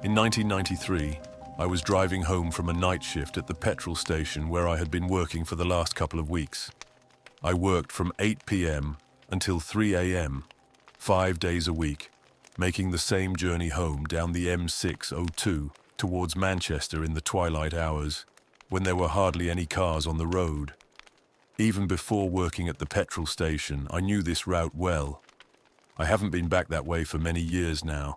In 1993, I was driving home from a night shift at the petrol station where I had been working for the last couple of weeks. I worked from 8 p.m. until 3 a.m., 5 days a week, making the same journey home down the M602 towards Manchester in the twilight hours, when there were hardly any cars on the road. Even before working at the petrol station, I knew this route well. I haven't been back that way for many years now,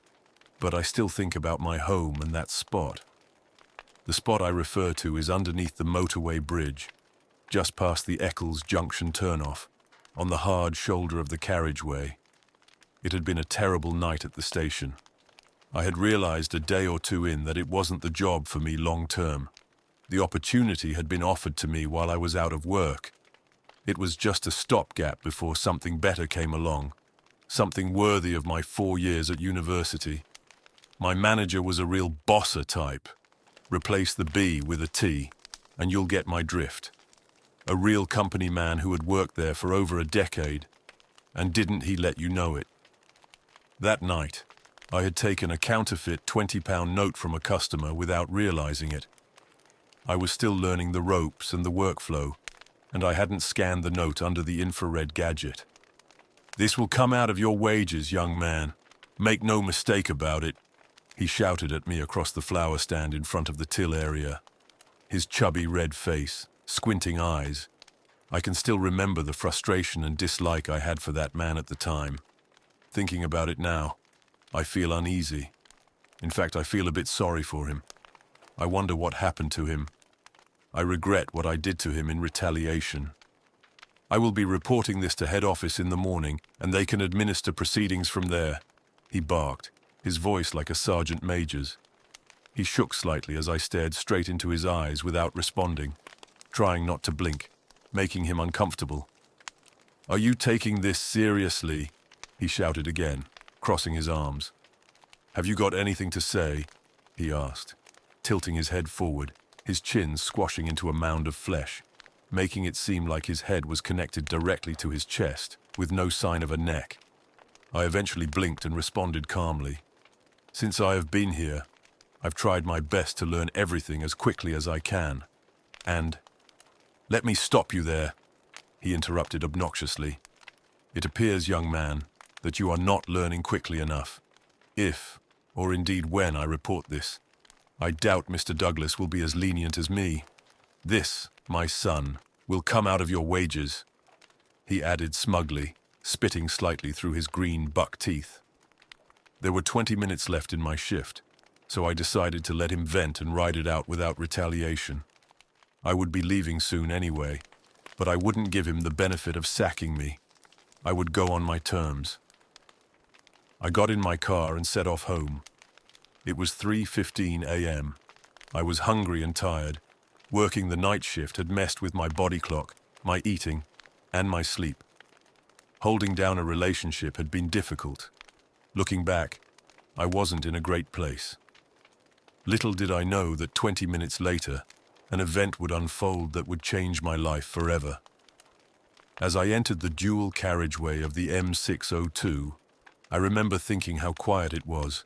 but I still think about my home and that spot. The spot I refer to is underneath the motorway bridge, just past the Eccles Junction turnoff, on the hard shoulder of the carriageway. It had been a terrible night at the station. I had realized a day or two in that it wasn't the job for me long term. The opportunity had been offered to me while I was out of work. It was just a stopgap before something better came along, something worthy of my 4 years at university. My manager was a real bosser type. Replace the B with a T, and you'll get my drift. A real company man who had worked there for over a decade, and didn't he let you know it? That night, I had taken a counterfeit £20 note from a customer without realizing it. I was still learning the ropes and the workflow, and I hadn't scanned the note under the infrared gadget. "This will come out of your wages, young man. Make no mistake about it," he shouted at me across the flower stand in front of the till area. His chubby red face, squinting eyes. I can still remember the frustration and dislike I had for that man at the time. Thinking about it now, I feel uneasy. In fact, I feel a bit sorry for him. I wonder what happened to him. I regret what I did to him in retaliation. "I will be reporting this to head office in the morning, and they can administer proceedings from there," he barked, his voice like a sergeant major's. He shook slightly as I stared straight into his eyes without responding, trying not to blink, making him uncomfortable. "Are you taking this seriously?" he shouted again, crossing his arms. "Have you got anything to say?" he asked, tilting his head forward, his chin squashing into a mound of flesh, making it seem like his head was connected directly to his chest, with no sign of a neck. I eventually blinked and responded calmly. "Since I have been here, I've tried my best to learn everything as quickly as I can. And—" "Let me stop you there," he interrupted obnoxiously. "It appears, young man, that you are not learning quickly enough. If, or indeed when, I report this, I doubt Mr. Douglas will be as lenient as me. This, my son, will come out of your wages," he added smugly, spitting slightly through his green buck teeth. There were 20 minutes left in my shift, so I decided to let him vent and ride it out without retaliation. I would be leaving soon anyway, but I wouldn't give him the benefit of sacking me. I would go on my terms. I got in my car and set off home. It was 3:15 a.m. I was hungry and tired. Working the night shift had messed with my body clock, my eating, and my sleep. Holding down a relationship had been difficult. Looking back, I wasn't in a great place. Little did I know that 20 minutes later, an event would unfold that would change my life forever. As I entered the dual carriageway of the M602, I remember thinking how quiet it was.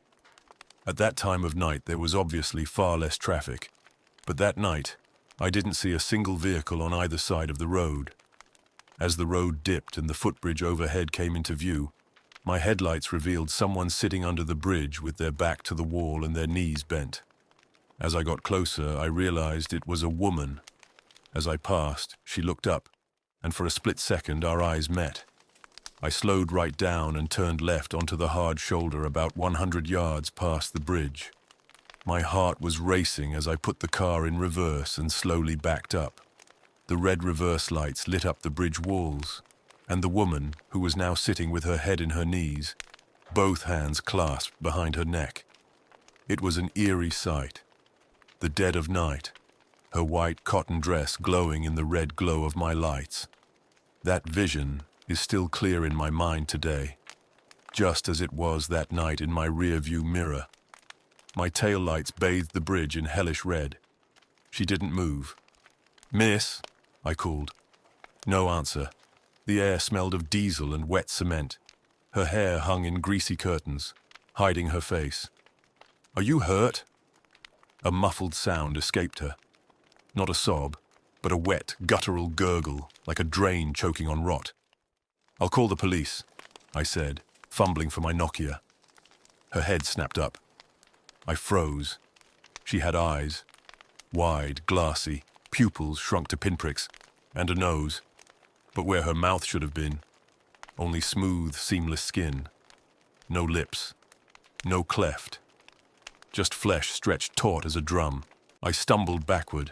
At that time of night, there was obviously far less traffic, but that night, I didn't see a single vehicle on either side of the road. As the road dipped and the footbridge overhead came into view, my headlights revealed someone sitting under the bridge with their back to the wall and their knees bent. As I got closer, I realized it was a woman. As I passed, she looked up, and for a split second our eyes met. I slowed right down and turned left onto the hard shoulder about 100 yards past the bridge. My heart was racing as I put the car in reverse and slowly backed up. The red reverse lights lit up the bridge walls, and the woman, who was now sitting with her head in her knees, both hands clasped behind her neck. It was an eerie sight. The dead of night, her white cotton dress glowing in the red glow of my lights. That vision is still clear in my mind today, just as it was that night in my rear-view mirror. My taillights bathed the bridge in hellish red. She didn't move. "Miss," I called. No answer. The air smelled of diesel and wet cement. Her hair hung in greasy curtains, hiding her face. Are you hurt? A muffled sound escaped her. Not a sob, but a wet, guttural gurgle, like a drain choking on rot. I'll call the police, I said, fumbling for my Nokia. Her head snapped up. I froze. She had eyes, wide, glassy, pupils shrunk to pinpricks, and a nose. But where her mouth should have been, only smooth, seamless skin. No lips, no cleft. Just flesh stretched taut as a drum. I stumbled backward.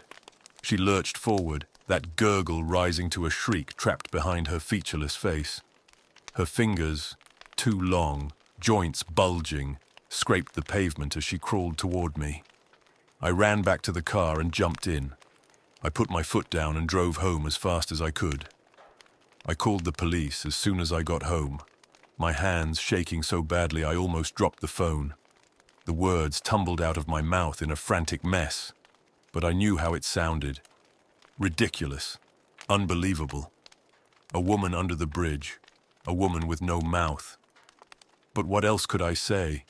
She lurched forward, that gurgle rising to a shriek trapped behind her featureless face. Her fingers, too long, joints bulging, scraped the pavement as she crawled toward me. I ran back to the car and jumped in. I put my foot down and drove home as fast as I could. I called the police as soon as I got home, my hands shaking so badly I almost dropped the phone. The words tumbled out of my mouth in a frantic mess, but I knew how it sounded. Ridiculous. Unbelievable. A woman under the bridge. A woman with no mouth. But what else could I say?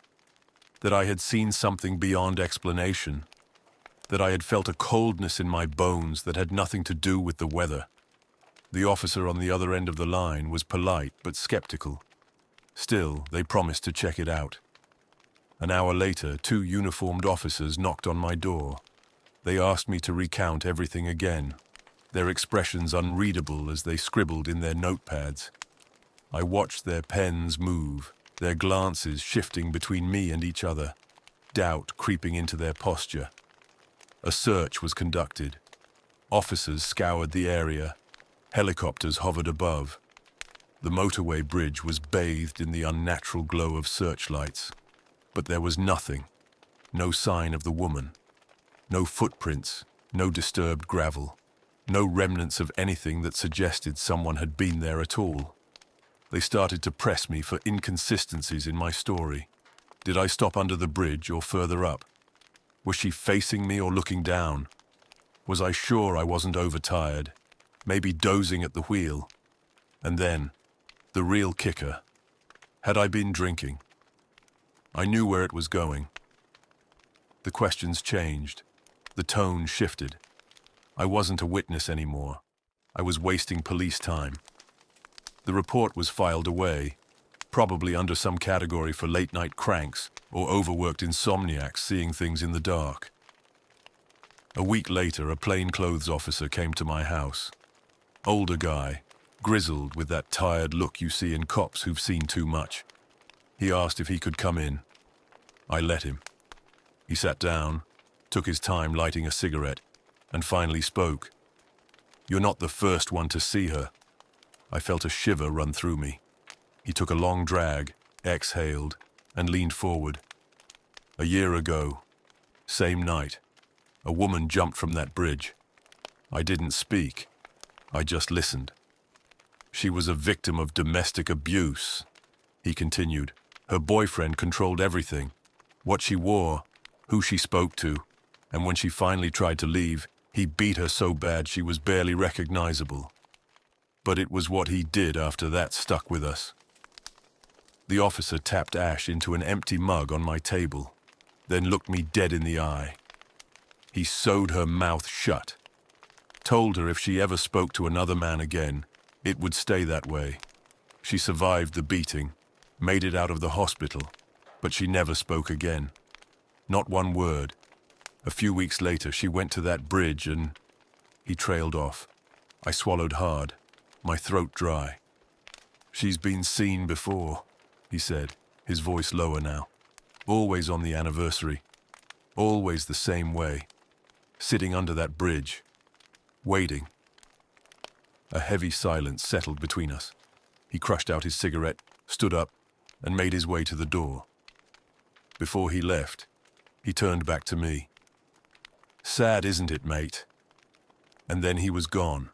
That I had seen something beyond explanation. That I had felt a coldness in my bones that had nothing to do with the weather. The officer on the other end of the line was polite but skeptical. Still, they promised to check it out. An hour later, 2 uniformed officers knocked on my door. They asked me to recount everything again, their expressions unreadable as they scribbled in their notepads. I watched their pens move, their glances shifting between me and each other, doubt creeping into their posture. A search was conducted. Officers scoured the area. Helicopters hovered above. The motorway bridge was bathed in the unnatural glow of searchlights. But there was nothing, no sign of the woman. No footprints, no disturbed gravel, no remnants of anything that suggested someone had been there at all. They started to press me for inconsistencies in my story. Did I stop under the bridge or further up? Was she facing me or looking down? Was I sure I wasn't overtired, maybe dozing at the wheel? And then, the real kicker. Had I been drinking? I knew where it was going. The questions changed. The tone shifted. I wasn't a witness anymore. I was wasting police time. The report was filed away, probably under some category for late-night cranks or overworked insomniacs seeing things in the dark. A week later, a plainclothes officer came to my house. Older guy, grizzled with that tired look you see in cops who've seen too much. He asked if he could come in. I let him. He sat down, took his time lighting a cigarette, and finally spoke. "You're not the first one to see her." I felt a shiver run through me. He took a long drag, exhaled, and leaned forward. "A year ago, same night, a woman jumped from that bridge. I didn't speak. I just listened. She was a victim of domestic abuse," he continued. "Her boyfriend controlled everything. What she wore, who she spoke to, and when she finally tried to leave, he beat her so bad she was barely recognizable. But it was what he did after that stuck with us." The officer tapped ash into an empty mug on my table, then looked me dead in the eye. He sewed her mouth shut, told her if she ever spoke to another man again, it would stay that way. She survived the beating, made it out of the hospital, but she never spoke again. Not one word. A few weeks later, she went to that bridge and... He trailed off. I swallowed hard, my throat dry. "She's been seen before," he said, his voice lower now. "Always on the anniversary. Always the same way. Sitting under that bridge. Waiting." A heavy silence settled between us. He crushed out his cigarette, stood up, and made his way to the door. Before he left, he turned back to me. "Sad, isn't it, mate?" And then he was gone.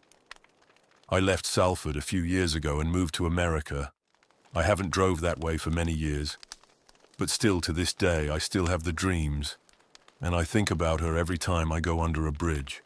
I left Salford a few years ago and moved to America. I haven't drove that way for many years. But still to this day, I still have the dreams. And I think about her every time I go under a bridge.